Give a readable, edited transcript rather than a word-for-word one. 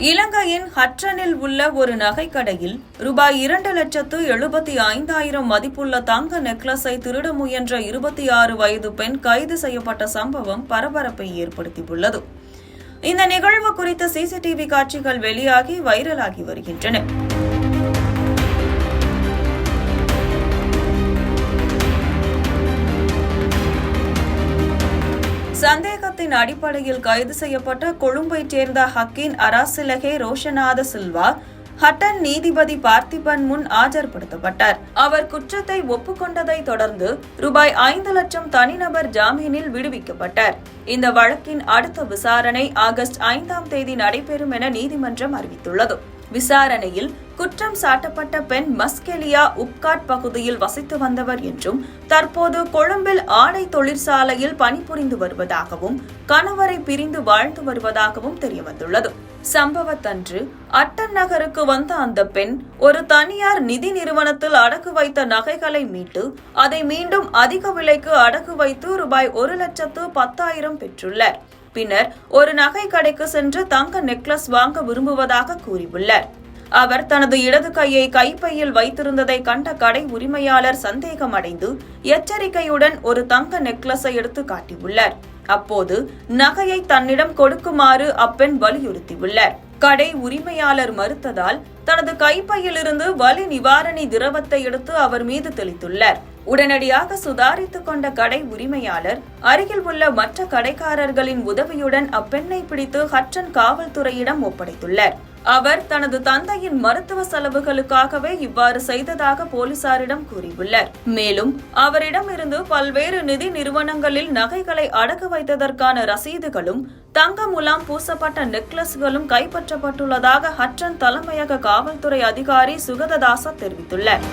இலங்கையின் ஹற்றனில் உள்ள ஒரு நகைக்கடையில் ரூபாய் 2,75,000 மதிப்புள்ள தங்க நெக்லஸை திருட முயன்ற 26 வயது பெண் கைது செய்யப்பட்ட சம்பவம் பரபரப்பை ஏற்படுத்தியுள்ளது. இந்த நிகழ்வு குறித்த சிசிடிவி காட்சிகள் வெளியாகி வைரலாகி வருகின்றன. சந்தேகத்தின் அடிப்படையில் கைது செய்யப்பட்ட கொழும்பைச் சேர்ந்த ஹக்கீன் அராசிலகே ரோஷநாத சில்வா ஹட்டன் நீதிபதி பார்த்திபன் முன் ஆஜர்படுத்தப்பட்டார். அவர் குற்றத்தை ஒப்புக்கொண்டதை தொடர்ந்து ரூபாய் 5 லட்சம் தனிநபர் ஜாமீனில் விடுவிக்கப்பட்டார். இந்த வழக்கின் அடுத்த விசாரணை ஆகஸ்ட் 5ஆம் தேதி நடைபெறும் என நீதிமன்றம் அறிவித்துள்ளது. விசாரணையில் குற்றம் சாட்டப்பட்ட பெண் மஸ்கெலியா உப்காட் பகுதியில் வசித்து வந்தவர் என்றும் தற்போது கொழும்பில் ஆடை தொழிற்சாலையில் பணிபுரிந்து வருவதாகவும் கணவரை பிரிந்து வாழ்ந்து வருவதாகவும் தெரியவந்துள்ளது. சம்பவத்தன்று அட்டன் நகருக்கு வந்த அந்த பெண் ஒரு தனியார் நிதி நிறுவனத்தில் அடகு வைத்த நகைகளை மீட்டு அதை மீண்டும் அதிக விலைக்கு அடகு வைத்து ரூபாய் 1,10,000 பெற்றுள்ளார். பின்னர் ஒரு நகை கடைக்கு சென்று தங்க நெக்லஸ் வாங்க விரும்புவதாக கூறியுள்ளார். அவர் தனது இடது கையை கைப்பையில் வைத்திருந்ததை கண்ட கடை உரிமையாளர் சந்தேகமடைந்து எச்சரிக்கையுடன் ஒரு தங்க நெக்லஸை எடுத்து காட்டியுள்ளார். அப்போது நகையை தன்னிடம் கொடுக்குமாறு அப்பெண் வலியுறுத்தியுள்ளார். கடை உரிமையாளர் மறுத்ததால் தனது கைப்பையிலிருந்து வலி நிவாரணி திரவத்தை எடுத்து அவர் மீது தெளித்துள்ளார். உடனடியாக சுதாரித்துக் கொண்ட கடை உரிமையாளர் அருகில் உள்ள மற்ற கடைக்காரர்களின் உதவியுடன் அப்பெண்ணை பிடித்து ஹட்டன் காவல்துறையிடம் ஒப்படைத்துள்ளார். அவர் தனது தந்தையின் மருத்துவ செலவுகளுக்காகவே இவ்வாறு செய்ததாக போலீசாரிடம் கூறியுள்ளார். மேலும் அவரிடமிருந்து பல்வேறு நிதி நிறுவனங்களில் நகைகளை அடகு வைத்ததற்கான ரசீதுகளும் தங்க முலாம் பூசப்பட்ட நெக்லஸ்களும் கைப்பற்றப்பட்டுள்ளதாக ஹட்டன் தலைமையக காவல்துறை அதிகாரி சுகததாச தெரிவித்துள்ளார்.